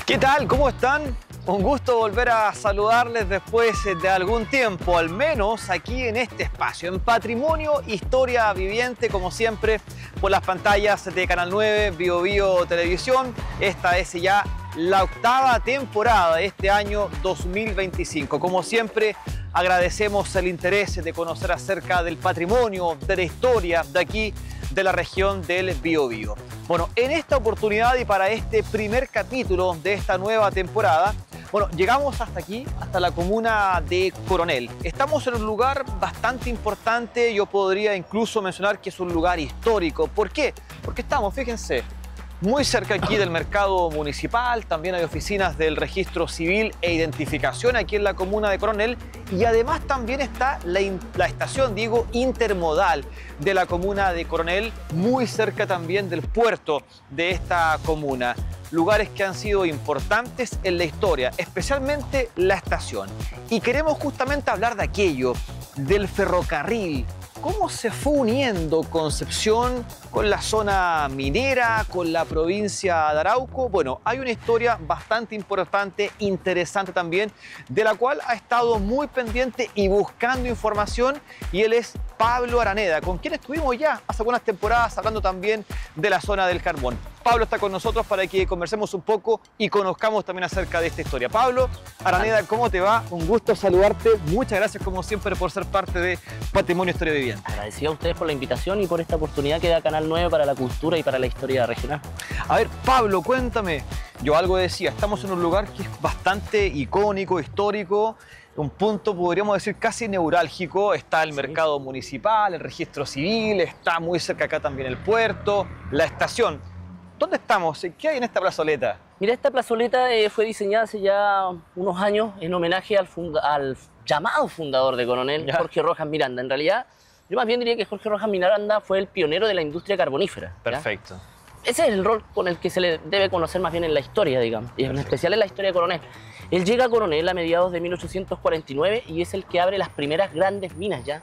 ¿Qué tal? ¿Cómo están? Un gusto volver a saludarles después de algún tiempo, al menos aquí en este espacio, en Patrimonio Historia Viviente, como siempre, por las pantallas de Canal 9, Bio Bio Televisión. Esta es ya la octava temporada de este año 2025. Como siempre, agradecemos el interés de conocer acerca del patrimonio, de la historia de aquí, de la región del Biobío. Bueno, en esta oportunidad y para este primer capítulo de esta nueva temporada, bueno, llegamos hasta aquí, hasta la comuna de Coronel. Estamos en un lugar bastante importante, yo podría incluso mencionar que es un lugar histórico. ¿Por qué? Porque estamos, fíjense, muy cerca aquí del mercado municipal, también hay oficinas del registro civil e identificación aquí en la comuna de Coronel y además también está la estación, digo, intermodal de la comuna de Coronel, muy cerca también del puerto de esta comuna. Lugares que han sido importantes en la historia, especialmente la estación. Y queremos justamente hablar de aquello, del ferrocarril. ¿Cómo se fue uniendo Concepción con la zona minera, con la provincia de Arauco? Bueno, hay una historia bastante importante, interesante también, de la cual ha estado muy pendiente y buscando información, y él es Pablo Araneda, con quien estuvimos ya hace algunas temporadas hablando también de la zona del carbón. Pablo está con nosotros para que conversemos un poco y conozcamos también acerca de esta historia. Pablo Araneda, ¿cómo te va? Un gusto saludarte. Muchas gracias, como siempre, por ser parte de Patrimonio Historia Viviente. Agradecido a ustedes por la invitación y por esta oportunidad que da Canal 9 para la cultura y para la historia regional. A ver, Pablo, cuéntame. Yo algo decía, estamos en un lugar que es bastante icónico, histórico, un punto, podríamos decir, casi neurálgico. Está el mercado municipal, el registro civil, está muy cerca acá también el puerto, la estación. ¿Dónde estamos? ¿Qué hay en esta plazoleta? Mira, esta plazoleta fue diseñada hace ya unos años en homenaje al llamado fundador de Coronel, Jorge Rojas Miranda. En realidad, yo más bien diría que Jorge Rojas Miranda fue el pionero de la industria carbonífera. Perfecto. ¿Ya? Ese es el rol con el que se le debe conocer más bien en la historia, digamos, y en especial en la historia de Coronel. Él llega a Coronel a mediados de 1849 y es el que abre las primeras grandes minas ya.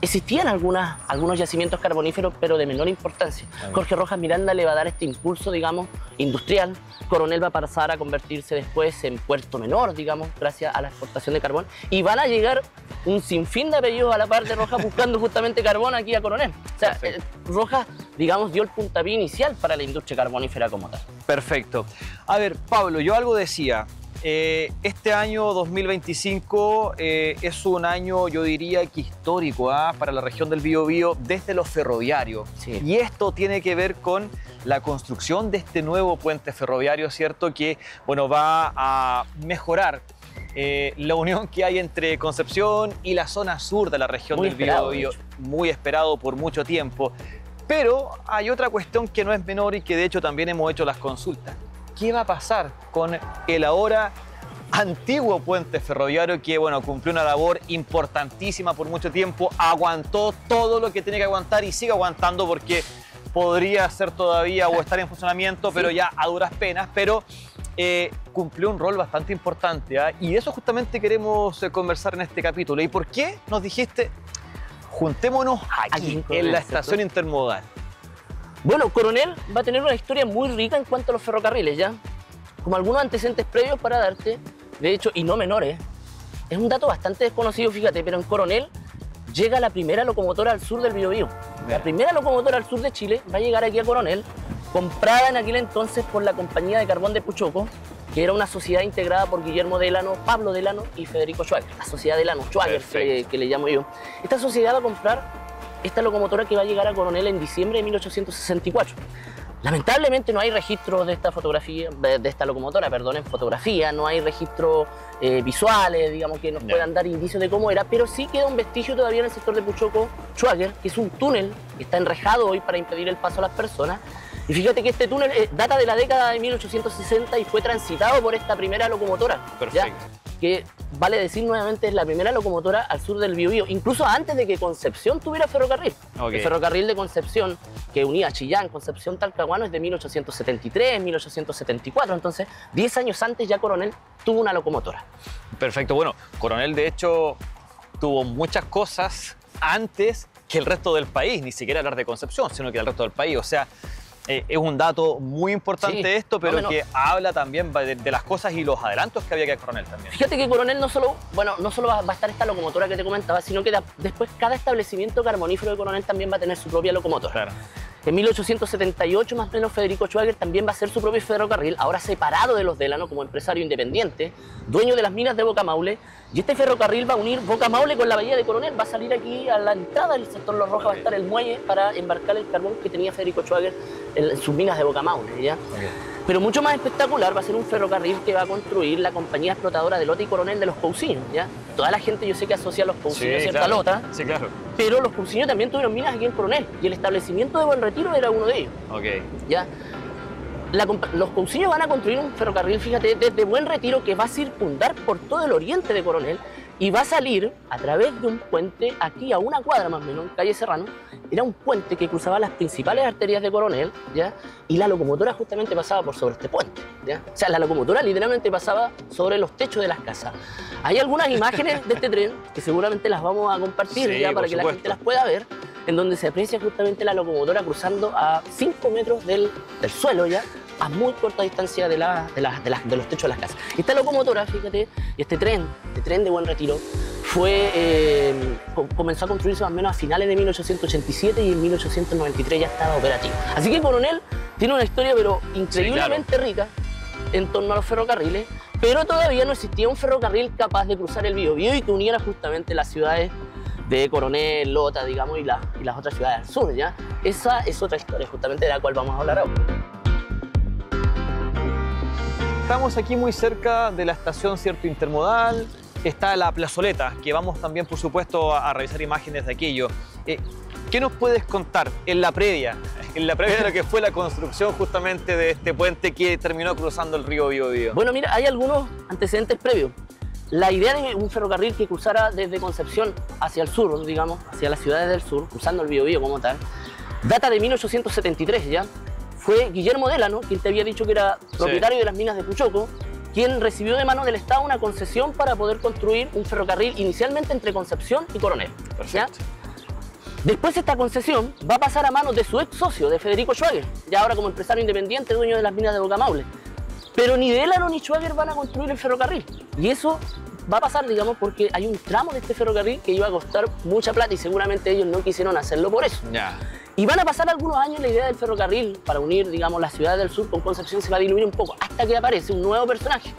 Existían algunos yacimientos carboníferos, pero de menor importancia. Jorge Rojas Miranda le va a dar este impulso, digamos, industrial. Coronel va a pasar a convertirse después en puerto menor, digamos, gracias a la exportación de carbón. Y van a llegar un sinfín de apellidos a la par de Rojas buscando justamente carbón aquí a Coronel. O sea, Rojas, digamos, dio el puntapié inicial para la industria carbonífera como tal. Perfecto. A ver, Pablo, yo algo decía. Este año 2025 es un año, yo diría que histórico para la región del Biobío desde lo ferroviario. Sí. Y esto tiene que ver con la construcción de este nuevo puente ferroviario, ¿cierto? Que, bueno, va a mejorar la unión que hay entre Concepción y la zona sur de la región del Biobío. Muy esperado por mucho tiempo. Pero hay otra cuestión que no es menor y que de hecho también hemos hecho las consultas. ¿Qué va a pasar con el ahora antiguo puente ferroviario que, bueno, cumplió una labor importantísima por mucho tiempo, aguantó todo lo que tenía que aguantar y sigue aguantando porque podría ser todavía o estar en funcionamiento, sí, pero ya a duras penas, pero cumplió un rol bastante importante, y de eso justamente queremos conversar en este capítulo. ¿Y por qué nos dijiste, juntémonos aquí en la estación intermodal? Bueno, Coronel va a tener una historia muy rica en cuanto a los ferrocarriles, ¿ya? Como algunos antecedentes previos para darte, de hecho, y no menores. Es un dato bastante desconocido, fíjate, pero en Coronel llega la primera locomotora al sur del Biobío. La primera locomotora al sur de Chile va a llegar aquí a Coronel, comprada en aquel entonces por la Compañía de Carbón de Puchoco, que era una sociedad integrada por Guillermo Delano, Pablo Delano y Federico Schwager. La sociedad Delano-Schwager, que le llamo yo. Esta sociedad va a comprar esta locomotora que va a llegar a Coronel en diciembre de 1864. Lamentablemente no hay registros de esta fotografía, de esta locomotora, perdón, en fotografía, no hay registros visuales, digamos, que nos puedan dar indicios de cómo era, pero sí queda un vestigio todavía en el sector de Puchoco-Schwager, que es un túnel que está enrejado hoy para impedir el paso a las personas. Y fíjate que este túnel data de la década de 1860 y fue transitado por esta primera locomotora. Perfecto. ¿Ya? Que vale decir nuevamente es la primera locomotora al sur del Biobío, incluso antes de que Concepción tuviera ferrocarril. El ferrocarril de Concepción que unía Chillán, Concepción, Talcahuano es de 1873, 1874, entonces 10 años antes ya Coronel tuvo una locomotora. Perfecto, bueno, Coronel de hecho tuvo muchas cosas antes que el resto del país, ni siquiera hablar de Concepción, sino que el resto del país. O sea, es un dato muy importante Sí, esto, pero no, que habla también de las cosas y los adelantos que había que dar Coronel también. Fíjate que Coronel no solo va a estar esta locomotora que te comentaba, sino que después cada establecimiento carbonífero de Coronel también va a tener su propia locomotora. Claro. En 1878, más o menos, Federico Schwager también va a hacer su propio ferrocarril, ahora separado de los Delano como empresario independiente, dueño de las minas de Boca Maule, y este ferrocarril va a unir Boca Maule con la bahía de Coronel, va a salir aquí a la entrada del sector Los Rojas, va a estar el muelle para embarcar el carbón que tenía Federico Schwager en sus minas de Boca Maule, ¿ya? Okay. Pero mucho más espectacular va a ser un ferrocarril que va a construir la compañía explotadora de Lota y Coronel de los Cousiños, ¿ya? Toda la gente yo sé que asocia a los Cousiños, ¿cierto? Claro. A Lota, Sí, claro. pero los Cousiños también tuvieron minas aquí en Coronel, y el establecimiento de Buen Retiro era uno de ellos, Ok. ¿ya? Los Cousiños van a construir un ferrocarril, fíjate, desde Buen Retiro que va a circundar por todo el oriente de Coronel y va a salir a través de un puente aquí a una cuadra más o menos, en calle Serrano. Era un puente que cruzaba las principales arterias de Coronel, ¿ya? Y la locomotora justamente pasaba por sobre este puente, ¿ya? O sea, la locomotora literalmente pasaba sobre los techos de las casas. Hay algunas imágenes de este tren que seguramente las vamos a compartir, Sí, ya para por que la supuesto. gente las pueda ver, en donde se aprecia justamente la locomotora cruzando a 5 metros del suelo, ya, a muy corta distancia de los techos de las casas. Esta locomotora, fíjate, y este tren de Buen Retiro, comenzó a construirse más o menos a finales de 1887 y en 1893 ya estaba operativo. Así que Coronel tiene una historia pero increíblemente rica en torno a los ferrocarriles, pero todavía no existía un ferrocarril capaz de cruzar el Biobío y que uniera justamente las ciudades de Coronel, Lota, digamos, y las otras ciudades al sur, ¿ya? Esa es otra historia justamente de la cual vamos a hablar ahora. Estamos aquí muy cerca de la estación, ¿cierto?, intermodal. Está la plazoleta, que vamos también, por supuesto, a revisar imágenes de aquello. ¿Qué nos puedes contar en la previa de lo que fue la construcción justamente de este puente que terminó cruzando el río Biobío? Bueno, mira, hay algunos antecedentes previos. La idea de un ferrocarril que cruzara desde Concepción hacia el sur, digamos, hacia las ciudades del sur, cruzando el Biobío como tal, data de 1873 ya. Fue Guillermo Delano, quien te había dicho que era propietario de las minas de Puchoco, quien recibió de manos del Estado una concesión para poder construir un ferrocarril inicialmente entre Concepción y Coronel. Perfecto. ¿Ya? Después esta concesión va a pasar a manos de su ex socio, de Federico Schwager, ya ahora como empresario independiente, dueño de las minas de Boca Maule. Pero ni Delano ni Schwager van a construir el ferrocarril. Y eso va a pasar, digamos, porque hay un tramo de este ferrocarril que iba a costar mucha plata y seguramente ellos no quisieron hacerlo por eso. Ya. Y van a pasar algunos años la idea del ferrocarril para unir, digamos, las ciudades del sur con Concepción se va a diluir un poco, hasta que aparece un nuevo personaje.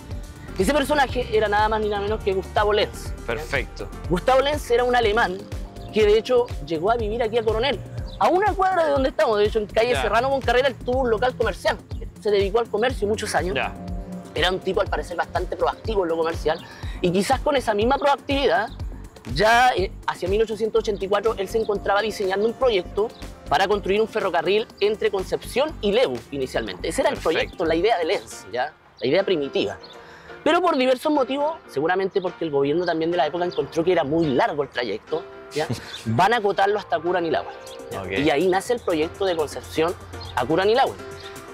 Ese personaje era nada más ni nada menos que Gustavo Lenz. Perfecto. Gustavo Lenz era un alemán que de hecho llegó a vivir aquí a Coronel, a una cuadra de donde estamos, de hecho en calle Serrano con Carrera él tuvo un local comercial, se dedicó al comercio muchos años. Ya. Era un tipo al parecer bastante proactivo en lo comercial y quizás con esa misma proactividad ya hacia 1884 él se encontraba diseñando un proyecto para construir un ferrocarril entre Concepción y Lebu inicialmente. Ese era el proyecto, la idea de Lenz, ¿ya? La idea primitiva. Pero por diversos motivos, seguramente porque el gobierno también de la época encontró que era muy largo el trayecto, ¿ya? Van a acotarlo hasta Curanilahue. Okay. Y ahí nace el proyecto de Concepción a Curanilahue.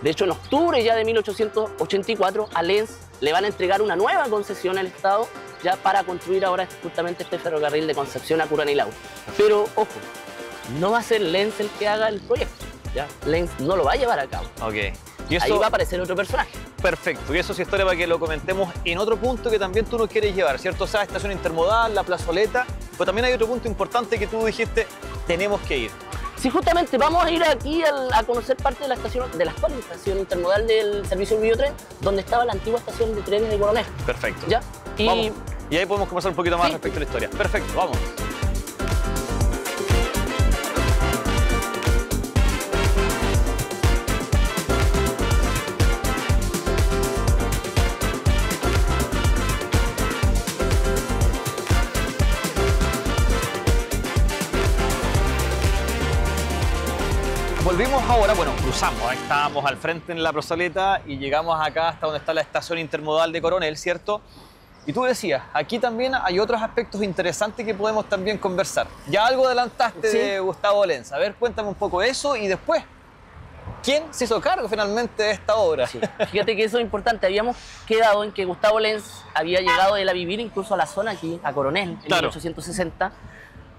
De hecho, en octubre ya de 1884 a Lenz le van a entregar una nueva concesión al Estado ya para construir ahora justamente este ferrocarril de Concepción a Curanilahue. Pero, ojo, no va a ser Lenz el que haga el proyecto, ¿ya? Lenz no lo va a llevar a cabo. Ok. Y eso, ahí va a aparecer otro personaje. perfecto. Y eso es historia para que lo comentemos en otro punto que también tú nos quieres llevar, ¿cierto? O sea, estación intermodal, la plazoleta, pero también hay otro punto importante que tú dijiste, tenemos que ir. Sí, justamente vamos a ir aquí a conocer parte de la estación, de la actual estación intermodal del servicio del Biotren, donde estaba la antigua estación de trenes de Coronel. Perfecto. ¿Ya? Y Vamos. Y ahí podemos conversar un poquito más Sí. respecto a la historia. Perfecto, vamos. Volvimos ahora, bueno, cruzamos, ahí estábamos al frente en la plazoleta y llegamos acá hasta donde está la estación intermodal de Coronel, ¿cierto? Y tú decías, aquí también hay otros aspectos interesantes que podemos también conversar. Ya algo adelantaste de Gustavo Lenz. A ver, cuéntame un poco eso y después, ¿quién se hizo cargo finalmente de esta obra? sí, fíjate que eso es importante. Habíamos quedado en que Gustavo Lenz había llegado él a vivir incluso a la zona aquí, a Coronel, en Claro. 1860.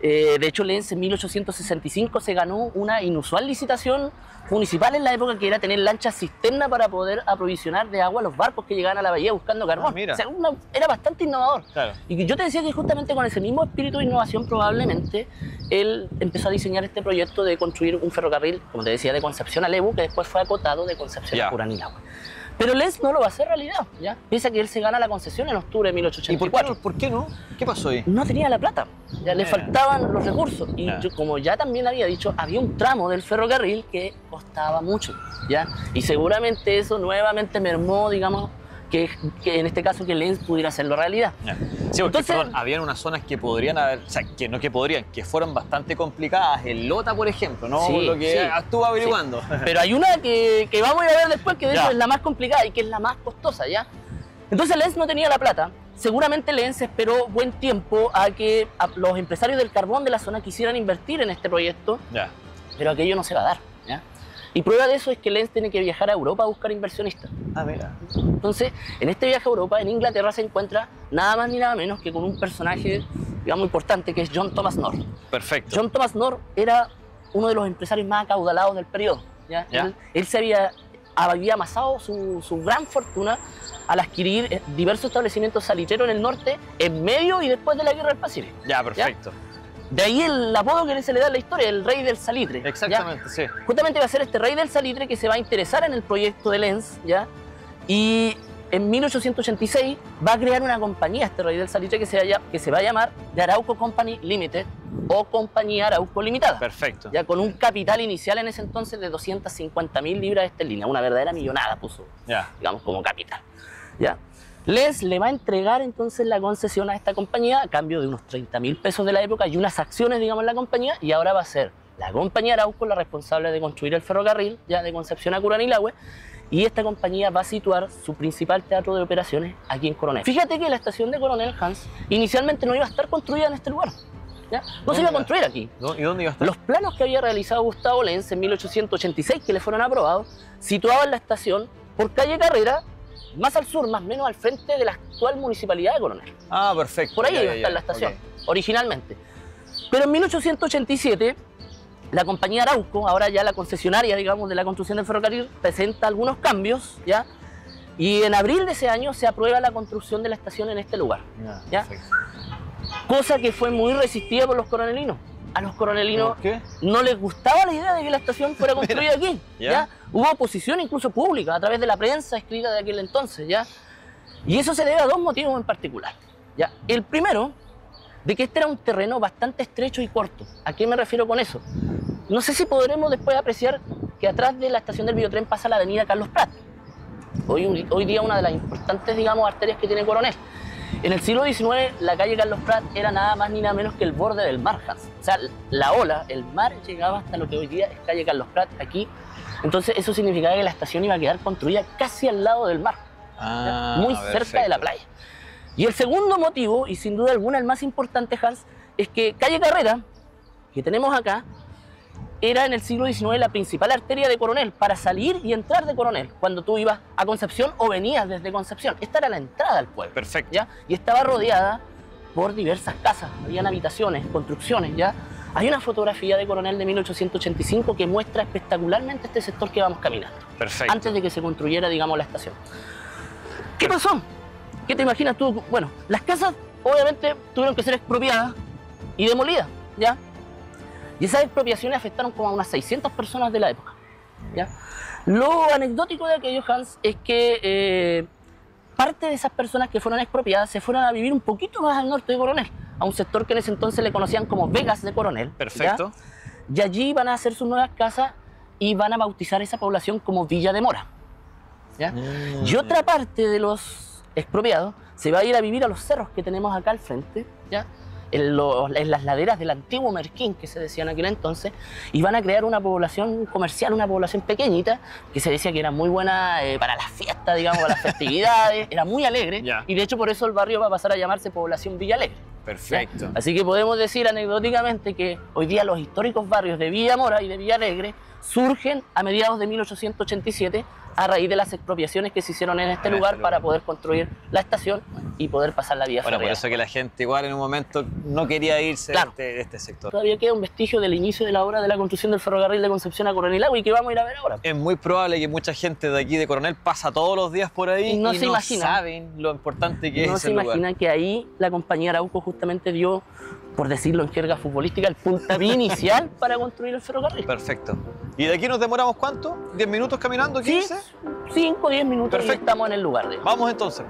De hecho, Lens en 1865 se ganó una inusual licitación municipal en la época, que era tener lanchas cisterna para poder aprovisionar de agua a los barcos que llegaban a la bahía buscando carbón. Mira. O sea, era bastante innovador. Claro. Y yo te decía que justamente con ese mismo espíritu de innovación probablemente él empezó a diseñar este proyecto de construir un ferrocarril, como te decía, de Concepción a Lebu, que después fue acotado de Concepción a Curanilahue. Pero Lens no lo va a hacer realidad, ¿ya? Piensa que él se gana la concesión en octubre de 1884. ¿Y por qué no? ¿Qué pasó ahí? No tenía la plata, ya le faltaban los recursos. Y yo, como ya también había dicho, había un tramo del ferrocarril que costaba mucho, ¿ya? Y seguramente eso nuevamente mermó, digamos, que en este caso que Lens pudiera hacerlo realidad. Sí, porque perdón, habían unas zonas que podrían haber, o sea, que no que podrían, que fueron bastante complicadas. El Lota, por ejemplo, ¿no? Sí, lo que estuvo averiguando. Sí. Pero hay una que vamos a ver después, que de hecho es la más complicada y que es la más costosa, ¿ya? Entonces Lens no tenía la plata. Seguramente Lens esperó buen tiempo a que los empresarios del carbón de la zona quisieran invertir en este proyecto, pero aquello no se va a dar, ¿ya? Y prueba de eso es que Lens tiene que viajar a Europa a buscar inversionistas. Ah, mira. Entonces, en este viaje a Europa, en Inglaterra, se encuentra nada más ni nada menos que con un personaje, digamos, importante, que es John Thomas North. Perfecto. John Thomas North era uno de los empresarios más acaudalados del periodo, ¿ya? Él se había amasado su gran fortuna al adquirir diversos establecimientos salitreros en el norte, en medio y después de la Guerra del Pacífico. Ya, perfecto. ¿Ya? De ahí el apodo que se le da en la historia, el rey del salitre. Exactamente, ¿ya? sí. Justamente va a ser este rey del salitre que se va a interesar en el proyecto de Lens, ¿ya? Y en 1886 va a crear una compañía, este rey del salitre, que se va a llamar The Arauco Company Limited, o Compañía Arauco Limitada. Perfecto. Ya con un capital inicial en ese entonces de 250.000 libras esterlinas, una verdadera millonada puso, digamos, como capital. ¿Ya? Lens le va a entregar entonces la concesión a esta compañía a cambio de unos 30.000 pesos de la época y unas acciones, digamos, en la compañía, y ahora va a ser la compañía Arauco la responsable de construir el ferrocarril, ya de Concepción a Curanilahue, y esta compañía va a situar su principal teatro de operaciones aquí en Coronel. Fíjate que la estación de Coronel, Hans, inicialmente no iba a estar construida en este lugar, ¿ya? No se iba a construir aquí. ¿Y dónde iba a estar? Los planos que había realizado Gustavo Lens en 1886, que le fueron aprobados, situaban la estación por calle Carrera, más al sur, más o menos al frente de la actual municipalidad de Coronel. Ah, perfecto. Por ahí iba a estar la estación, originalmente. Pero en 1887, la compañía Arauco, ahora ya la concesionaria, digamos, de la construcción del ferrocarril, presenta algunos cambios, ¿ya? Y en abril de ese año se aprueba la construcción de la estación en este lugar, ¿ya? Cosa que fue muy resistida por los coronelinos. A los coronelinos no les gustaba la idea de que la estación fuera construida aquí, ¿ya? Hubo oposición incluso pública a través de la prensa escrita de aquel entonces, ¿ya? Y eso se debe a dos motivos en particular, ¿ya? El primero, de que este era un terreno bastante estrecho y corto. ¿A qué me refiero con eso? No sé si podremos después apreciar que atrás de la estación del Biotren pasa la avenida Carlos Prat. Hoy día una de las importantes, digamos, arterias que tiene Coronel. En el siglo XIX, la calle Carlos Prat era nada más ni nada menos que el borde del mar, Hans. O sea, la ola, el mar llegaba hasta lo que hoy día es calle Carlos Prat, aquí. Entonces, eso significaba que la estación iba a quedar construida casi al lado del mar, muy cerca de la playa. Y el segundo motivo, y sin duda alguna el más importante, Hans, es que calle Carrera, que tenemos acá, era en el siglo XIX la principal arteria de Coronel para salir y entrar de Coronel cuando tú ibas a Concepción o venías desde Concepción. Esta era la entrada al pueblo. Perfecto. ¿Ya? Y estaba rodeada por diversas casas, habían habitaciones, construcciones, ¿ya? Hay una fotografía de Coronel de 1885 que muestra espectacularmente este sector que vamos caminando. Perfecto. Antes de que se construyera, digamos, la estación. ¿Qué pasó? ¿Qué te imaginas tú? Bueno, las casas obviamente tuvieron que ser expropiadas y demolidas, ¿ya? Y esas expropiaciones afectaron como a unas 600 personas de la época, ¿ya? Lo anecdótico de aquello, Hans, es que parte de esas personas que fueron expropiadas se fueron a vivir un poquito más al norte de Coronel, a un sector que en ese entonces le conocían como Vegas de Coronel. Perfecto. ¿Ya? Y allí van a hacer sus nuevas casas y van a bautizar esa población como Villa de Mora, ¿ya? Y otra parte de los expropiados se va a ir a vivir a los cerros que tenemos acá al frente, ¿ya? En las laderas del antiguo Merquín, que se decía en aquel entonces, y van a crear una población comercial, una población pequeñita, que se decía que era muy buena para las fiestas, digamos, para las festividades, era muy alegre, y de hecho por eso el barrio va a pasar a llamarse Población Villa Alegre. Perfecto. ¿Ya? Así que podemos decir anecdóticamente que hoy día los históricos barrios de Villa Mora y de Villa Alegre surgen a mediados de 1887 a raíz de las expropiaciones que se hicieron en este lugar para poder construir la estación y poder pasar la vía Bueno, férrea. por eso que la gente igual en un momento no quería irse Claro. de este sector. Todavía queda un vestigio del inicio de la obra de la construcción del ferrocarril de Concepción a Coronel Agua y que vamos a ir a ver ahora. Es muy probable que mucha gente de aquí de Coronel pasa todos los días por ahí Y no se no imagina. saben lo importante que No es se ese lugar. imaginan que ahí la compañía Arauco justamente dio, por decirlo en jerga futbolística, el puntapié inicial para construir el ferrocarril. Perfecto. ¿Y de aquí nos demoramos cuánto? ¿10 minutos caminando? Sí, ¿15? 5 o 10 minutos y Perfecto. estamos en el lugar de ellos. Vamos entonces.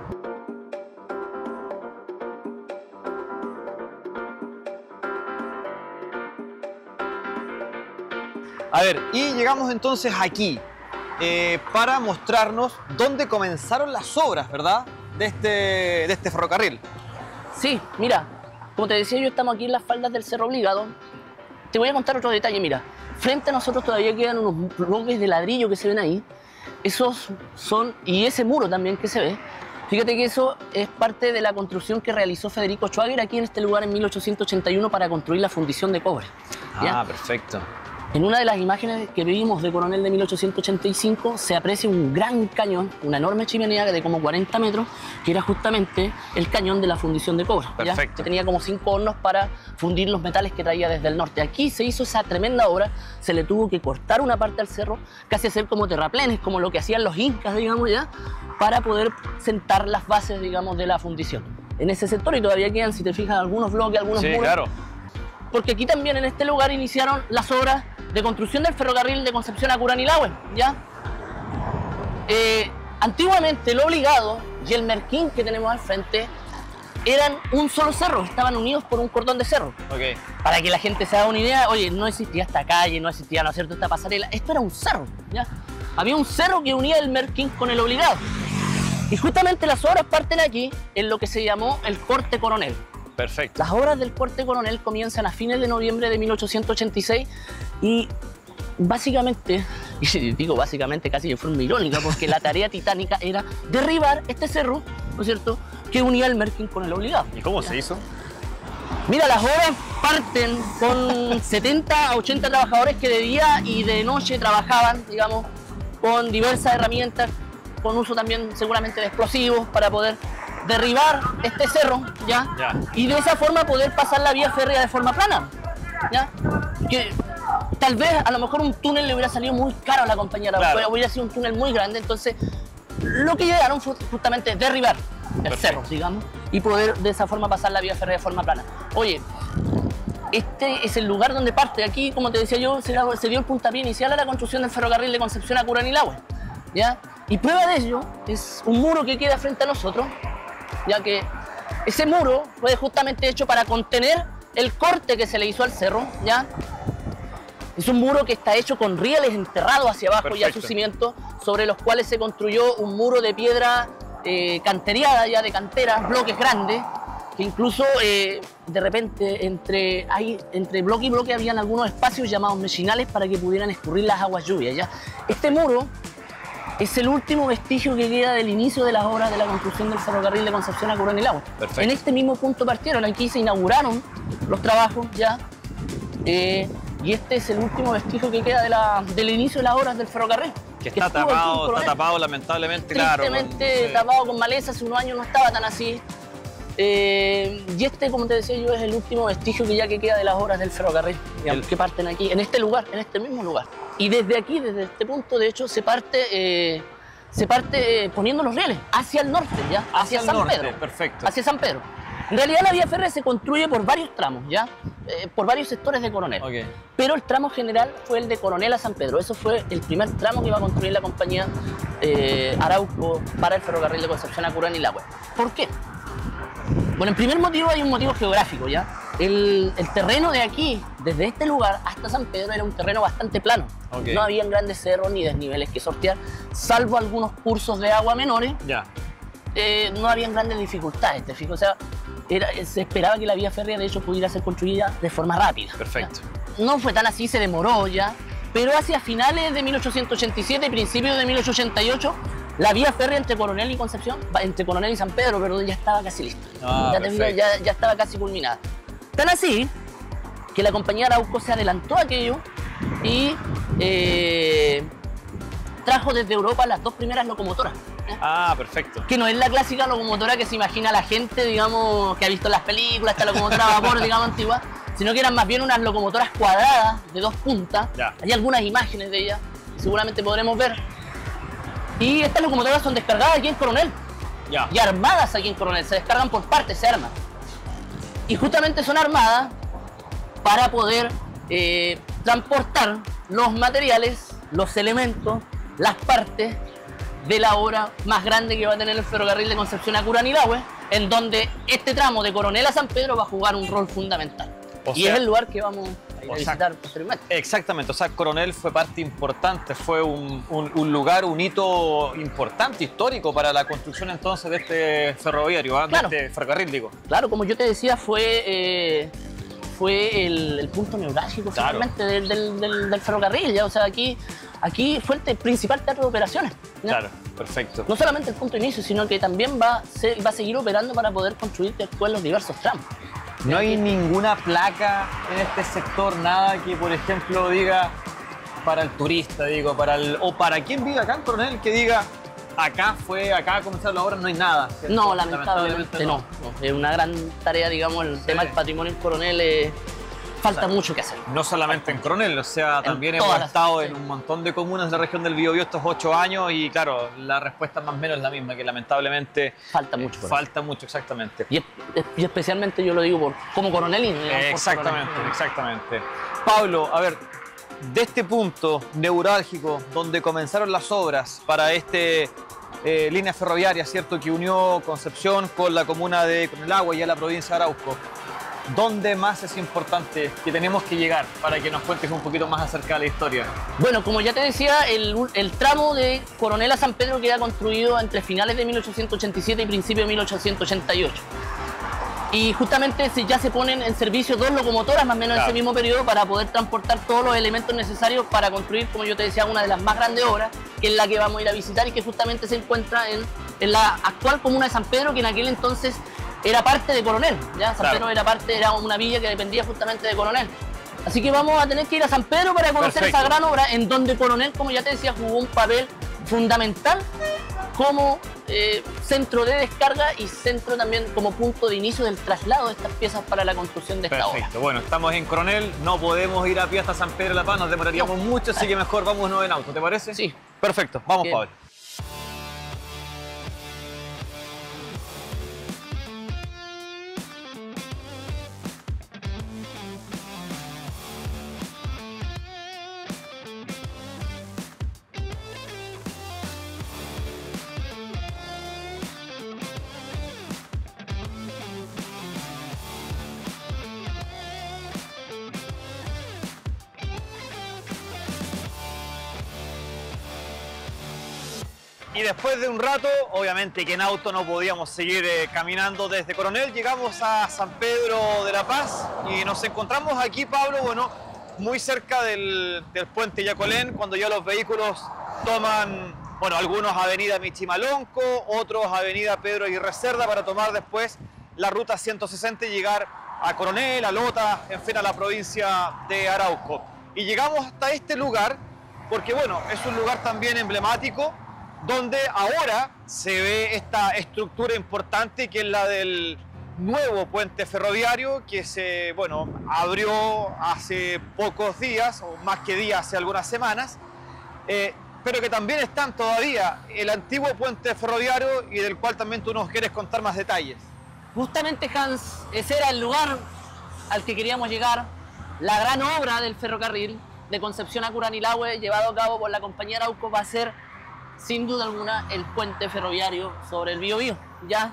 A ver, y llegamos entonces aquí para mostrarnos dónde comenzaron las obras, ¿verdad? De este ferrocarril. Sí, mira, como te decía yo, estamos aquí en las faldas del Cerro Obligado. Te voy a contar otro detalle, mira. Frente a nosotros todavía quedan unos bloques de ladrillo que se ven ahí. Esos son, y ese muro también que se ve, fíjate que eso es parte de la construcción que realizó Federico Schwager aquí en este lugar en 1881 para construir la fundición de cobre. ¿Ya? Ah, perfecto. En una de las imágenes que vimos de Coronel de 1885 se aprecia un gran cañón, una enorme chimenea de como 40 metros, que era justamente el cañón de la fundición de cobre. ¿ya? Perfecto. Que tenía como 5 hornos para fundir los metales que traía desde el norte. Aquí se hizo esa tremenda obra, se le tuvo que cortar una parte al cerro, casi hacer como terraplenes, como lo que hacían los incas, digamos ya, para poder sentar las bases, digamos, de la fundición. En ese sector, y todavía quedan, si te fijas, algunos bloques, algunos Sí, muros. claro. Porque aquí también en este lugar iniciaron las obras de construcción del ferrocarril de Concepción a Curanilahue, ¿ya? Antiguamente el Obligado y el Merquín que tenemos al frente eran un solo cerro, estaban unidos por un cordón de cerro. Ok. Para que la gente se haga una idea, oye, no existía esta calle, no existía, ¿no es cierto?, esta pasarela, esto era un cerro, ¿ya? Había un cerro que unía el Merquín con el Obligado. Y justamente las obras parten aquí en lo que se llamó el Corte Coronel. Perfecto. Las obras del Corte Coronel comienzan a fines de noviembre de 1886 y básicamente, y digo básicamente casi de forma irónica, porque la tarea titánica era derribar este cerro, ¿no es cierto?, que unía el Merquín con el Obligado. ¿Y cómo se hizo? Mira, las obras parten con 70 a 80 trabajadores que de día y de noche trabajaban, digamos, con diversas herramientas, con uso también seguramente de explosivos para poder derribar este cerro, ¿ya? Y de esa forma poder pasar la vía férrea de forma plana, ¿ya? Que tal vez a lo mejor un túnel le hubiera salido muy caro a la compañía, Claro. hubiera sido un túnel muy grande, entonces lo que llegaron fue justamente derribar el cerro, digamos, y poder de esa forma pasar la vía férrea de forma plana. Oye, este es el lugar donde parte. Aquí, como te decía yo, se dio el puntapié inicial a la construcción del ferrocarril de Concepción a Curanilahue, ¿ya? Y prueba de ello es un muro que queda frente a nosotros, ya que ese muro fue justamente hecho para contener el corte que se le hizo al cerro, ¿ya? Es un muro que está hecho con rieles enterrados hacia abajo y a sus cimientos, sobre los cuales se construyó un muro de piedra cantereada, ya de cantera, bloques grandes, que incluso de repente entre bloque y bloque habían algunos espacios llamados mechinales para que pudieran escurrir las aguas lluvias, ¿ya? Este muro es el último vestigio que queda del inicio de las obras de la construcción del ferrocarril de Concepción a Curanilahue. Perfecto. En este mismo punto partieron, aquí se inauguraron los trabajos ya, y este es el último vestigio que queda del inicio de las obras del ferrocarril. Que estuvo está aquí en tapado, Coronel. lamentablemente, claro. Tristemente tapado con maleza, hace unos años no estaba tan así. Y este, como te decía yo, es el último vestigio que ya que queda de las obras del ferrocarril, digamos, que parten aquí, en este lugar, en este mismo lugar. Y desde aquí, desde este punto, de hecho, se parte poniendo los rieles hacia el norte, ¿ya? Hacia el San norte, Pedro. perfecto. Hacia San Pedro. En realidad la vía férrea se construye por varios tramos, ¿ya? Por varios sectores de Coronel. Ok. Pero el tramo general fue el de Coronel a San Pedro. Eso fue el primer tramo que iba a construir la compañía Arauco para el ferrocarril de Concepción a Curanilahue. ¿Por qué? Bueno, en primer motivo hay un motivo geográfico, ¿ya? El terreno de aquí, desde este lugar hasta San Pedro, era un terreno bastante plano. Ok. No habían grandes cerros ni desniveles que sortear, salvo algunos cursos de agua menores. Ya. No habían grandes dificultades, ¿te fijas? O sea, se esperaba que la vía férrea, de hecho, pudiera ser construida de forma rápida. Perfecto. ¿Ya? No fue tan así, se demoró ya, pero hacia finales de 1887 y principios de 1888, la vía férrea entre Coronel y Concepción, entre Coronel y San Pedro, perdón, ya estaba casi lista. Ah, Ya te fijas, perfecto. ya estaba casi culminada. Tan así que la compañía Arauco se adelantó a aquello y trajo desde Europa las dos primeras locomotoras Ah, perfecto. Que no es la clásica locomotora que se imagina la gente, digamos, que ha visto en las películas, esta locomotora a vapor, digamos, antigua, sino que eran más bien unas locomotoras cuadradas de 2 puntas. Ya. Hay algunas imágenes de ellas, que seguramente podremos ver. Y estas locomotoras son descargadas aquí en Coronel. Ya. Y armadas aquí en Coronel, se descargan por partes, se arman. Y justamente son armadas para poder transportar los materiales, los elementos, las partes de la obra más grande que va a tener el ferrocarril de Concepción a Curanilahue, en donde este tramo de Coronel a San Pedro va a jugar un rol fundamental. Y es el lugar que vamos a ir a visitar posteriormente. Exactamente, o sea, Coronel fue parte importante, fue un lugar, un hito importante, histórico para la construcción entonces de este ferroviario, ¿eh? Claro. De este ferrocarril, digo. Claro, como yo te decía, fue el punto neurálgico finalmente del ferrocarril, ¿ya? O sea, aquí fue el principal teatro de operaciones, ¿ya? Claro, perfecto. No solamente el punto de inicio, sino que también va a seguir operando para poder construir después los diversos tramos. No hay ninguna placa en este sector, nada que, por ejemplo, diga para el turista, digo, o para quien vive acá en Coronel, que diga acá comenzaron las obras, no hay nada, ¿cierto? No, lamentablemente no. Es una gran tarea, digamos, el tema del patrimonio en Coronel. Falta mucho que hacer. No solamente en Coronel, o sea, también hemos todas estado sí. en un montón de comunas de la región del Biobío estos 8 años y claro, la respuesta más o menos es la misma, que lamentablemente falta mucho. Falta mucho, exactamente. Y especialmente yo lo digo como coronelino. Exactamente. Pablo, a ver, de este punto neurálgico donde comenzaron las obras para este línea ferroviaria, ¿cierto? Que unió Concepción con la comuna de Coronelahue y a la provincia de Arauco. ¿Dónde más es importante que tenemos que llegar para que nos cuentes un poquito más acerca de la historia? Bueno, como ya te decía, el tramo de Coronel a San Pedro queda construido entre finales de 1887 y principios de 1888. Y justamente ya se ponen en servicio 2 locomotoras más o menos en ese mismo periodo para poder transportar todos los elementos necesarios para construir, como yo te decía, una de las más grandes obras, que es la que vamos a ir a visitar y que justamente se encuentra en la actual comuna de San Pedro, que en aquel entonces era parte de Coronel, ¿ya? San Pedro era una villa que dependía justamente de Coronel. Así que vamos a tener que ir a San Pedro para conocer esa gran obra en donde Coronel, como ya te decía, jugó un papel fundamental como centro de descarga y centro también como punto de inicio del traslado de estas piezas para la construcción de esta obra. Perfecto, bueno, estamos en Coronel, no podemos ir a pie hasta San Pedro de la Paz, nos demoraríamos mucho, así que mejor vámonos en auto, ¿te parece? Sí. Perfecto, vamos, Bien. Pablo. Y después de un rato, obviamente que en auto no podíamos seguir caminando desde Coronel, llegamos a San Pedro de la Paz y nos encontramos aquí, Pablo, bueno, muy cerca del puente Yacolén, cuando ya los vehículos toman, bueno, algunos avenida Michimalonco, otros avenida Pedro Aguirre Cerda para tomar después la ruta 160 y llegar a Coronel, a Lota, en fin, a la provincia de Arauco. Y llegamos hasta este lugar porque, bueno, es un lugar también emblemático, donde ahora se ve esta estructura importante que es la del nuevo puente ferroviario que se, bueno, abrió hace pocos días, o más que días, hace algunas semanas, pero que también están todavía el antiguo puente ferroviario y del cual también tú nos quieres contar más detalles. Justamente, Hans, ese era el lugar al que queríamos llegar, la gran obra del ferrocarril de Concepción a Curanilahue, llevado a cabo por la compañía Arauco, va a ser sin duda alguna el puente ferroviario sobre el Biobío, ¿ya?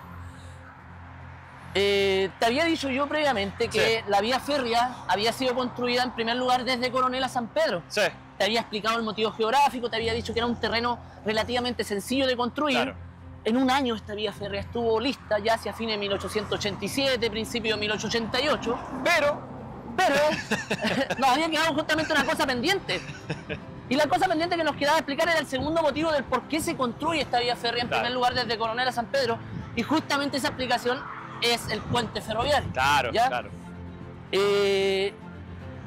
Te había dicho yo previamente que la vía férrea había sido construida en primer lugar desde Coronel a San Pedro. Sí. Te había explicado el motivo geográfico, te había dicho que era un terreno relativamente sencillo de construir. Claro. En un año esta vía férrea estuvo lista, ya hacia fines de 1887, principio de 1888. Pero nos había quedado justamente una cosa pendiente. Y la cosa pendiente que nos quedaba explicar era el segundo motivo del por qué se construye esta vía férrea en primer lugar desde Coronel a San Pedro. Y justamente esa explicación es el puente ferroviario. Claro, ¿ya? claro.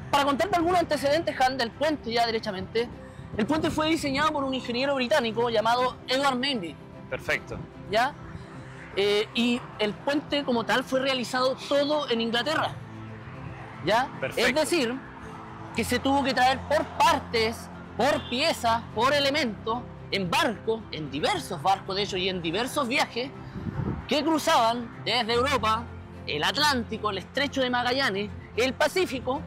Para contarte algunos antecedentes, Han, del puente ya derechamente, el puente fue diseñado por un ingeniero británico llamado Edward Mainby. Perfecto. ¿Ya? Y el puente como tal fue realizado todo en Inglaterra, ¿ya? Perfecto. Es decir, que se tuvo que traer por partes, por piezas, por elementos, en barco, en diversos barcos de hecho, y en diversos viajes, que cruzaban desde Europa, el Atlántico, el Estrecho de Magallanes, el Pacífico,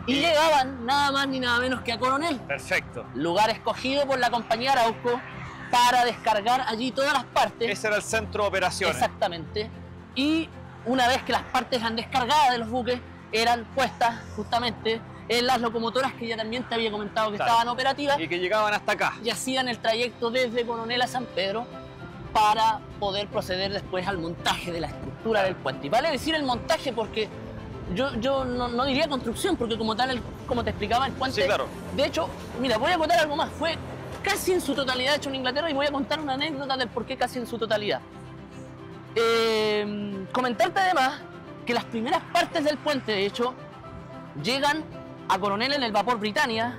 y llegaban nada más ni nada menos que a Coronel. Perfecto. Lugar escogido por la compañía Arauco para descargar allí todas las partes. Ese era el centro de operaciones. Exactamente. Y una vez que las partes eran descargadas de los buques, eran puestas justamente en las locomotoras que ya también te había comentado que estaban operativas. Y que llegaban hasta acá. Y hacían el trayecto desde Coronel a San Pedro para poder proceder después al montaje de la estructura del puente. Y vale decir el montaje porque yo no diría construcción, porque como tal, como te explicaba, el puente... Sí, claro. De hecho, mira, voy a contar algo más. Fue casi en su totalidad hecho en Inglaterra y voy a contar una anécdota del por qué casi en su totalidad. Comentarte además que las primeras partes del puente, de hecho, llegan a Coronel en el vapor Britannia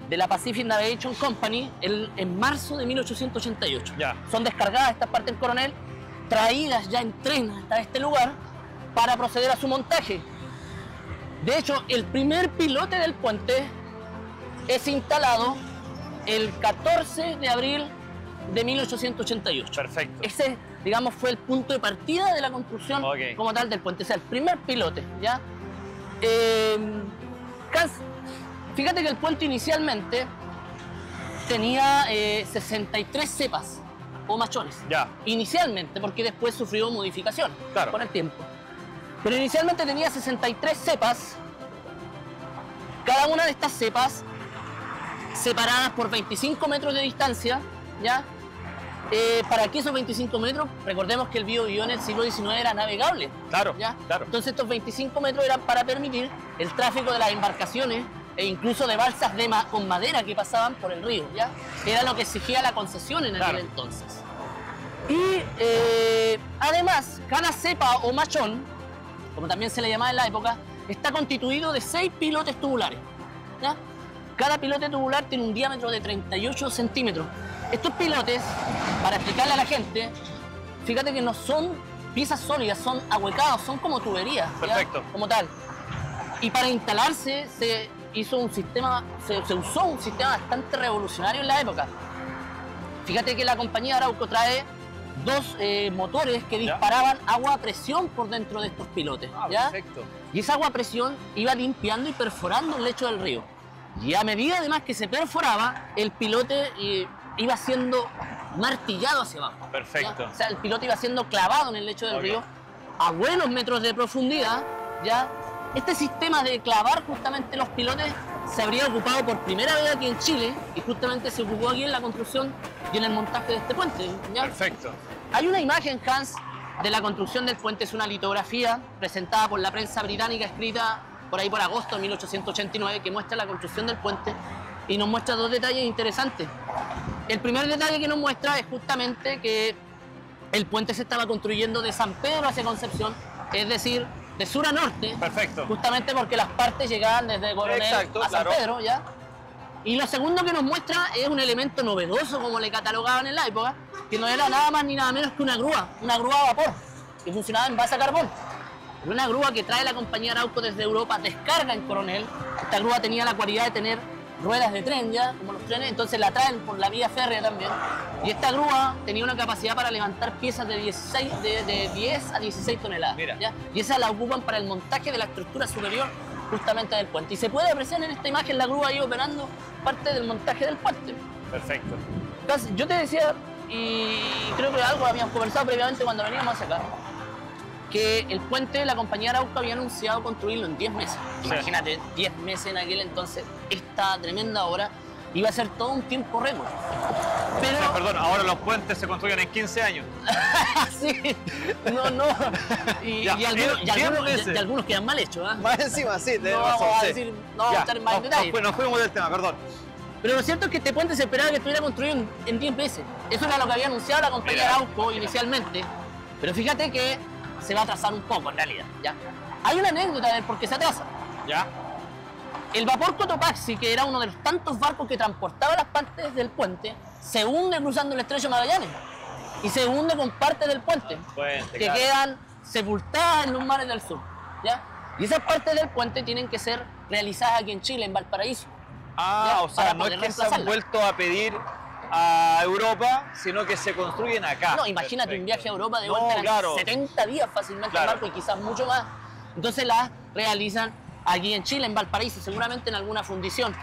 de la Pacific Navigation Company en marzo de 1888. Ya. Son descargadas estas partes en Coronel, traídas ya en tren hasta este lugar para proceder a su montaje. De hecho, el primer pilote del puente es instalado el 14 de abril de 1888. Perfecto. Ese, digamos, fue el punto de partida de la construcción como tal del puente. O sea, el primer pilote, ¿ya? Fíjate que el puente inicialmente tenía 63 cepas o machones. Ya. Inicialmente, porque después sufrió modificación con el tiempo. Pero inicialmente tenía 63 cepas. Cada una de estas cepas separadas por 25 metros de distancia, ¿ya? ¿Para qué esos 25 metros? Recordemos que el Biobío en el siglo XIX era navegable. Claro, ¿ya? claro. Entonces estos 25 metros eran para permitir el tráfico de las embarcaciones e incluso de balsas con madera que pasaban por el río, ¿ya? Era lo que exigía la concesión en aquel entonces. Y además, cada cepa o machón, como también se le llamaba en la época, está constituido de 6 pilotes tubulares, ¿ya? Cada pilote tubular tiene un diámetro de 38 centímetros. Estos pilotes, para explicarle a la gente, fíjate que no son piezas sólidas, son ahuecados, son como tuberías. Perfecto. ¿Ya? Como tal. Y para instalarse se usó un sistema bastante revolucionario en la época. Fíjate que la compañía Arauco trae 2 motores que disparaban agua a presión por dentro de estos pilotes. ¿Ya? Perfecto. Y esa agua a presión iba limpiando y perforando el lecho del río. Y a medida además que se perforaba, el pilote iba siendo martillado hacia abajo. Perfecto. ¿Ya? O sea, el pilote iba siendo clavado en el lecho del río a buenos metros de profundidad, ¿ya? Este sistema de clavar justamente los pilotes se habría ocupado por primera vez aquí en Chile y justamente se ocupó aquí en la construcción y en el montaje de este puente, ¿ya? Perfecto. Hay una imagen, Hans, de la construcción del puente, es una litografía presentada por la prensa británica, escrita por ahí por agosto de 1889, que muestra la construcción del puente y nos muestra 2 detalles interesantes. El primer detalle que nos muestra es justamente que el puente se estaba construyendo de San Pedro hacia Concepción, es decir, de sur a norte. Perfecto. Justamente porque las partes llegaban desde Coronel a San Pedro, ¿ya? Y lo segundo que nos muestra es un elemento novedoso, como le catalogaban en la época, que no era nada más ni nada menos que una grúa a vapor, que funcionaba en base a carbón. Una grúa que trae la compañía Arauco desde Europa, descarga en Coronel. Esta grúa tenía la cualidad de tener ruedas de tren, ya, como los trenes, entonces la traen por la vía férrea también. Y esta grúa tenía una capacidad para levantar piezas de 10 a 16 toneladas. ¿Ya? Y esa la ocupan para el montaje de la estructura superior justamente del puente. Y se puede apreciar en esta imagen la grúa ahí operando parte del montaje del puente. Perfecto. Entonces, yo te decía, y creo que algo habíamos conversado previamente cuando veníamos hacia acá, que el puente de la compañía Arauco había anunciado construirlo en 10 meses. Sí. Imagínate, 10 meses en aquel entonces, esta tremenda obra iba a ser todo un tiempo récord. Pero... perdón, ahora los puentes se construyen en 15 años. Sí, no. Y algunos quedan mal hechos, ¿eh? Más encima, sí, no vamos a decir, no vamos a estar en más detalles. Nos fuimos del tema, perdón. Pero lo cierto es que este puente se esperaba que estuviera construido en 10 meses. Eso era lo que había anunciado la compañía Arauco inicialmente. Pero fíjate que se va a atrasar un poco en realidad, ¿ya? Hay una anécdota de por qué se atrasa. ¿Ya? El vapor Cotopaxi, que era uno de los tantos barcos que transportaba las partes del puente, se hunde cruzando el estrecho de Magallanes. y se hunde con parte del puente, Puente, que claro. quedan sepultadas en los mares del sur, ¿ya? Y esas partes del puente tienen que ser realizadas aquí en Chile, en Valparaíso. Ah, ¿ya? o sea, Para no es poder que se han reemplazarla. vuelto a pedir a Europa, sino que se construyen acá. No, imagínate Perfecto. un viaje a Europa de No, vuelta eran claro. 70 días fácilmente Claro. en barco y quizás mucho más. Entonces las realizan aquí en Chile, en Valparaíso, seguramente en alguna fundición.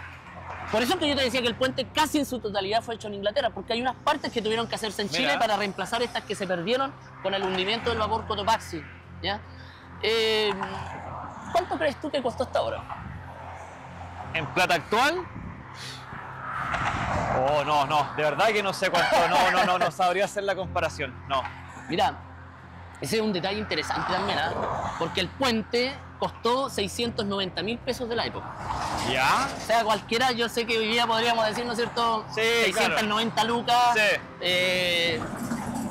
Por eso es que yo te decía que el puente casi en su totalidad fue hecho en Inglaterra, porque hay unas partes que tuvieron que hacerse en Mira. Chile para reemplazar estas que se perdieron con el hundimiento del vapor Cotopaxi, ¿ya? ¿Cuánto crees tú que costó esta obra? ¿En plata actual? Oh, no, de verdad que no sé cuánto, no sabría hacer la comparación, no. Mira, ese es un detalle interesante también, ¿ah? Porque el puente costó 690.000 pesos de la época. ¿Ya? O sea, cualquiera, yo sé que hoy día podríamos decir, ¿no es cierto? Sí, 690 lucas. Sí.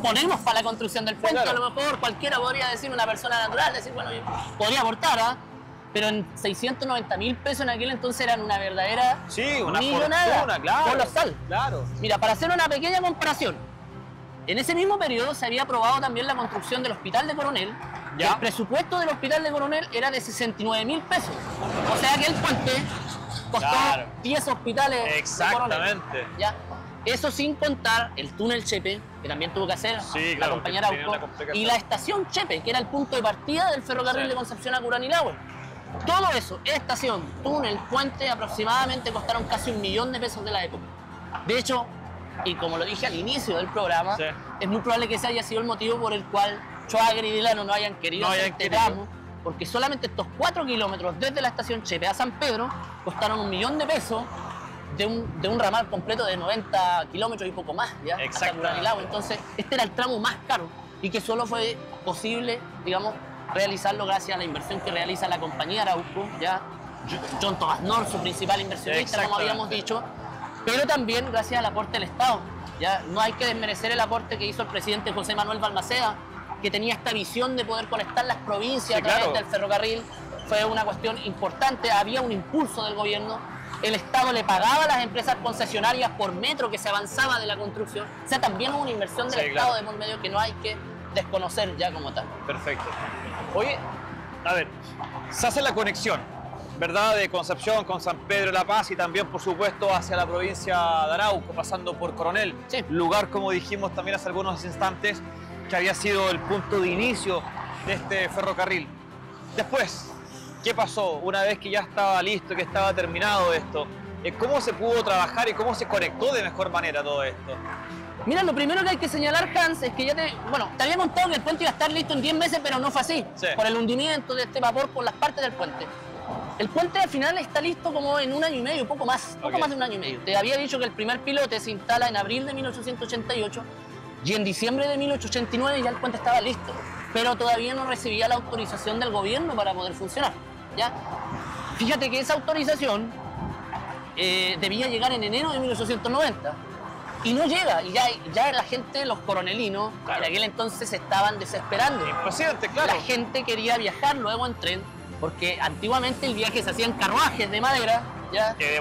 Ponemos para la construcción del puente, claro. a lo mejor cualquiera podría decir, una persona natural, decir, bueno, yo podría aportar, ¿ah? Pero en 690.000 pesos en aquel entonces eran una verdadera Sí, una millonada, fortuna, claro. colosal. Claro. Mira, para hacer una pequeña comparación, en ese mismo periodo se había aprobado también la construcción del Hospital de Coronel. Ya. El presupuesto del Hospital de Coronel era de 69.000 pesos. O sea que el puente costó Claro. 10 hospitales de Coronel. Exactamente. ¿Ya? Eso sin contar el túnel Chepe, que también tuvo que hacer Sí, la claro, compañía que tenía Arauco, una complicación. y la estación Chepe, que era el punto de partida del ferrocarril Sí. de Concepción a Curanilahue. Todo eso, estación, túnel, puente, aproximadamente costaron casi 1 millón de pesos de la época. De hecho, y como lo dije al inicio del programa, Sí. es muy probable que ese haya sido el motivo por el cual Schwager y Delano no hayan querido No hacer hayan este querido. tramo, porque solamente estos 4 kilómetros desde la estación Chepe a San Pedro costaron 1 millón de pesos de un ramal completo de 90 kilómetros y poco más, ¿ya? Hasta Exactamente. Curanilahue. Entonces, este era el tramo más caro y que solo fue posible, digamos, realizarlo gracias a la inversión que realiza la compañía Arauco, ¿ya? John Thomas North, su principal inversionista, como habíamos dicho, pero también gracias al aporte del Estado, ¿ya? No hay que desmerecer el aporte que hizo el presidente José Manuel Balmaceda, que tenía esta visión de poder conectar las provincias Sí, a través claro. del ferrocarril. Fue una cuestión importante, había un impulso del gobierno, el Estado le pagaba a las empresas concesionarias por metro que se avanzaba de la construcción. O sea, también hubo una inversión del Sí, Estado claro. de por medio que no hay que desconocer ya como tal. Perfecto. Oye, a ver, se hace la conexión, ¿verdad? De Concepción con San Pedro de la Paz y también, por supuesto, hacia la provincia de Arauco, pasando por Coronel. Sí. Lugar, como dijimos también hace algunos instantes, que había sido el punto de inicio de este ferrocarril. Después, ¿qué pasó? Una vez que ya estaba listo, que estaba terminado esto, ¿cómo se pudo trabajar y cómo se conectó de mejor manera todo esto? Mira, lo primero que hay que señalar, Hans, es que te había contado que el puente iba a estar listo en 10 meses, pero no fue así, Sí. por el hundimiento de este vapor por las partes del puente. El puente al final está listo como en 1 año y medio, poco más Ok. de 1 año y medio. Te había dicho que el primer pilote se instala en abril de 1888 y en diciembre de 1889 ya el puente estaba listo, pero todavía no recibía la autorización del gobierno para poder funcionar, ¿ya? Fíjate que esa autorización debía llegar en enero de 1890. Y no llega, y ya la gente, los coronelinos, Claro. en aquel entonces se estaban desesperando. Impaciente, claro. La gente quería viajar luego en tren, porque antiguamente el viaje se hacía en carruajes de madera, ¿ya? Que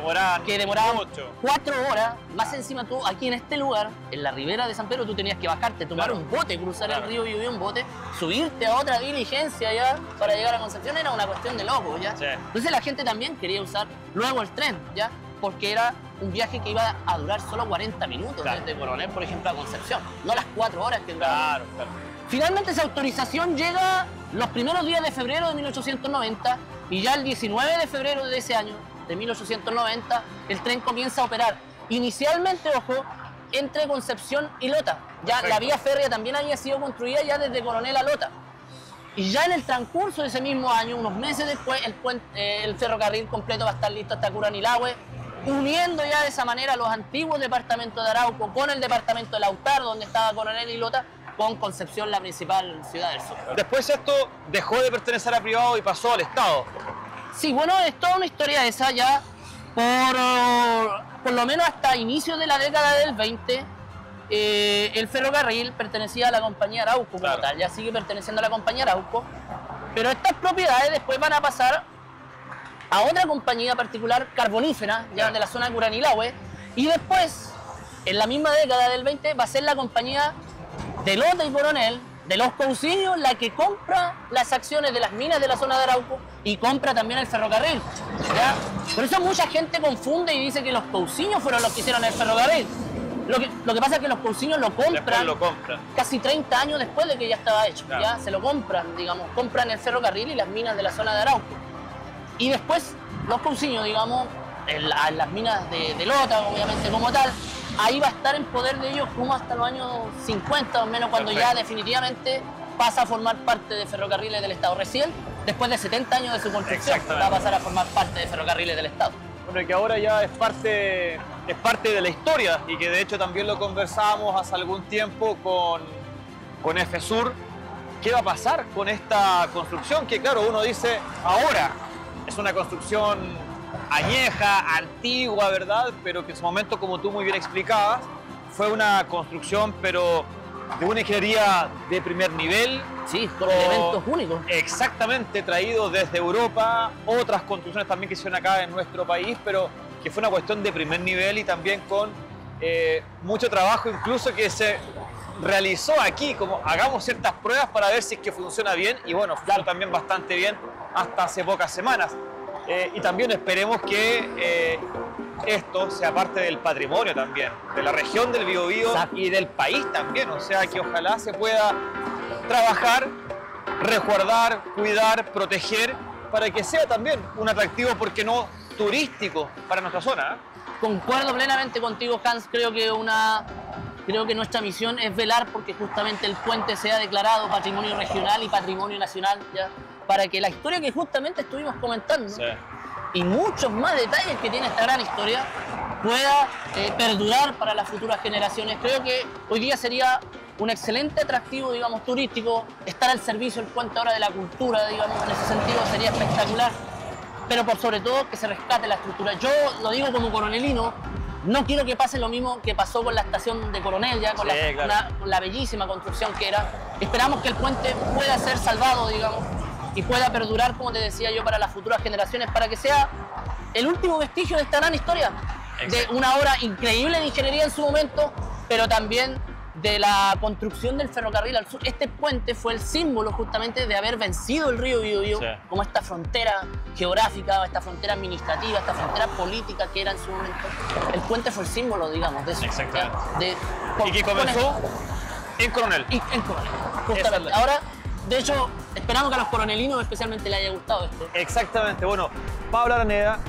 demoraban Mucho. 4 horas, más encima tú, aquí en este lugar, en la ribera de San Pedro, tú tenías que bajarte, tomar Claro. un bote, cruzar Claro. el río Biobío en bote, subirte a otra diligencia ya para llegar a Concepción, era una cuestión de loco, ¿ya? Sí. Entonces la gente también quería usar luego el tren, ¿ya? Porque era un viaje que iba a durar solo 40 minutos Claro. desde Coronel, por ejemplo, a Concepción, no las 4 horas que duraba. Claro, claro. Finalmente esa autorización llega los primeros días de febrero de 1890 y ya el 19 de febrero de ese año, de 1890, el tren comienza a operar. Inicialmente, ojo, entre Concepción y Lota. Ya Perfecto. la vía férrea también había sido construida ya desde Coronel a Lota. Y ya en el transcurso de ese mismo año, unos meses después, el ferrocarril completo va a estar listo hasta Curanilahue, uniendo ya de esa manera los antiguos departamentos de Arauco con el departamento de Lautaro, donde estaba Coronel y Lota, con Concepción, la principal ciudad del sur. Después esto dejó de pertenecer a privado y pasó al Estado. Sí, bueno, es toda una historia esa ya, por lo menos hasta inicios de la década del 20, el ferrocarril pertenecía a la compañía Arauco como Claro. tal, ya sigue perteneciendo a la compañía Arauco, pero estas propiedades después van a pasar a otra compañía particular carbonífera, ya Claro. de la zona de Curanilahue, y después, en la misma década del 20, va a ser la compañía de Lota y Coronel, de los Cousiños, la que compra las acciones de las minas de la zona de Arauco y compra también el ferrocarril, ¿ya? Por eso mucha gente confunde y dice que los Cousiños fueron los que hicieron el ferrocarril. Lo que pasa es que los Cousiños lo compran casi 30 años después de que ya estaba hecho, claro. ¿Ya? Se lo compran, digamos, compran el ferrocarril y las minas de la zona de Arauco. Y después los Cousiños, digamos, las minas de Lota, obviamente como tal, ahí va a estar en poder de ellos como hasta los años 50 o menos, cuando ya definitivamente pasa a formar parte de Ferrocarriles del Estado. Recién, después de 70 años de su construcción, va a pasar a formar parte de Ferrocarriles del Estado. Bueno, que ahora ya es parte de la historia y que de hecho también lo conversábamos hace algún tiempo con FSUR. ¿Qué va a pasar con esta construcción? Que claro, uno dice, ahora es una construcción añeja, antigua, ¿verdad? Pero que en su momento, como tú muy bien explicabas, fue una construcción, pero de una ingeniería de primer nivel. Sí, con elementos únicos. Exactamente, traídos desde Europa, otras construcciones también que hicieron acá en nuestro país, pero que fue una cuestión de primer nivel y también con mucho trabajo, incluso que se realizó aquí, como hagamos ciertas pruebas para ver si es que funciona bien, y bueno, claro, también bastante bien hasta hace pocas semanas. Y también esperemos que esto sea parte del patrimonio también, de la región del Biobío y del país también, o sea que ojalá se pueda trabajar, resguardar, cuidar, proteger, para que sea también un atractivo, ¿por qué no?, turístico para nuestra zona. Concuerdo plenamente contigo, Hans. Creo que nuestra misión es velar porque justamente el puente sea declarado patrimonio regional y patrimonio nacional, ¿ya? Para que la historia que justamente estuvimos comentando, sí, y muchos más detalles que tiene esta gran historia pueda perdurar para las futuras generaciones. Creo que hoy día sería un excelente atractivo, digamos, turístico, estar al servicio del puente ahora de la cultura, digamos, en ese sentido sería espectacular, pero por sobre todo que se rescate la estructura. Yo lo digo como coronelino, no quiero que pase lo mismo que pasó con la estación de Coronel, ya con, sí, con la bellísima construcción que era. Esperamos que el puente pueda ser salvado, digamos, y pueda perdurar, como te decía yo, para las futuras generaciones, para que sea el último vestigio de esta gran historia. Exacto. De una obra increíble de ingeniería en su momento, pero también de la construcción del ferrocarril al sur. Este puente fue el símbolo justamente de haber vencido el río Biobío, sí, como esta frontera geográfica, esta frontera administrativa, esta frontera política que era en su momento. El puente fue el símbolo, digamos, de eso. Exactamente. Y que comenzó en Coronel. Y en Coronel, justamente. Ahora, de hecho, esperamos que a los coronelinos especialmente les haya gustado esto. Exactamente. Bueno, Pablo Araneda,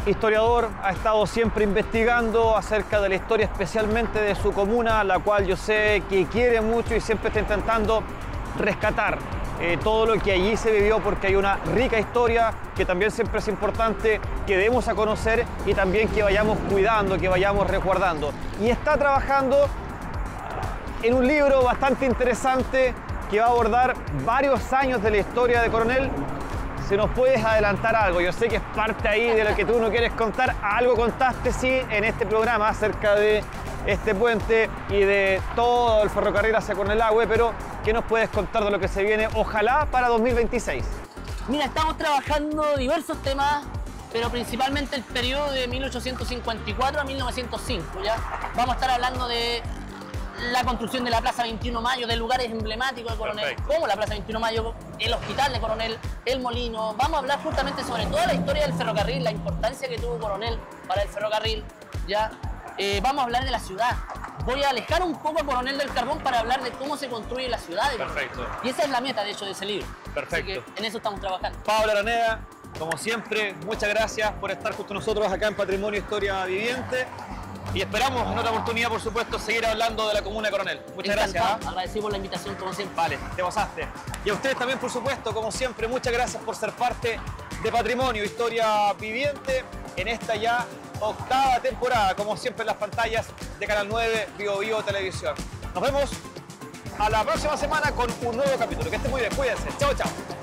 historiador, ha estado siempre investigando acerca de la historia, especialmente de su comuna, la cual yo sé que quiere mucho y siempre está intentando rescatar todo lo que allí se vivió, porque hay una rica historia que también siempre es importante que demos a conocer y también que vayamos cuidando, que vayamos resguardando. Y está trabajando en un libro bastante interesante que va a abordar varios años de la historia de Coronel. Si nos puedes adelantar algo, yo sé que es parte ahí de lo que tú no quieres contar, algo contaste sí en este programa acerca de este puente y de todo el ferrocarril hacia Coronelagüe, pero ¿qué nos puedes contar de lo que se viene, ojalá, para 2026? Mira, estamos trabajando diversos temas, pero principalmente el periodo de 1854 a 1905, ¿ya? Vamos a estar hablando de la construcción de la Plaza 21 de Mayo, de lugares emblemáticos de Coronel, perfecto, como la Plaza 21 de Mayo, el Hospital de Coronel, el Molino. Vamos a hablar justamente sobre toda la historia del ferrocarril, la importancia que tuvo Coronel para el ferrocarril, ¿ya? Vamos a hablar de la ciudad. Voy a alejar un poco a Coronel del Carbón para hablar de cómo se construye la ciudad. Perfecto. Y esa es la meta, de hecho, de ese libro. Perfecto. Así que en eso estamos trabajando. Pablo Araneda, como siempre, muchas gracias por estar justo nosotros acá en Patrimonio Historia Viviente. Y esperamos en otra oportunidad, por supuesto, seguir hablando de la comuna de Coronel. Muchas gracias. Agradecido por la invitación, como siempre. Vale, te pasaste. Y a ustedes también, por supuesto, como siempre, muchas gracias por ser parte de Patrimonio Historia Viviente en esta ya 8ª temporada, como siempre en las pantallas de Canal 9 Biobío Televisión. Nos vemos a la próxima semana con un nuevo capítulo. Que estén muy bien, cuídense. Chao, chao.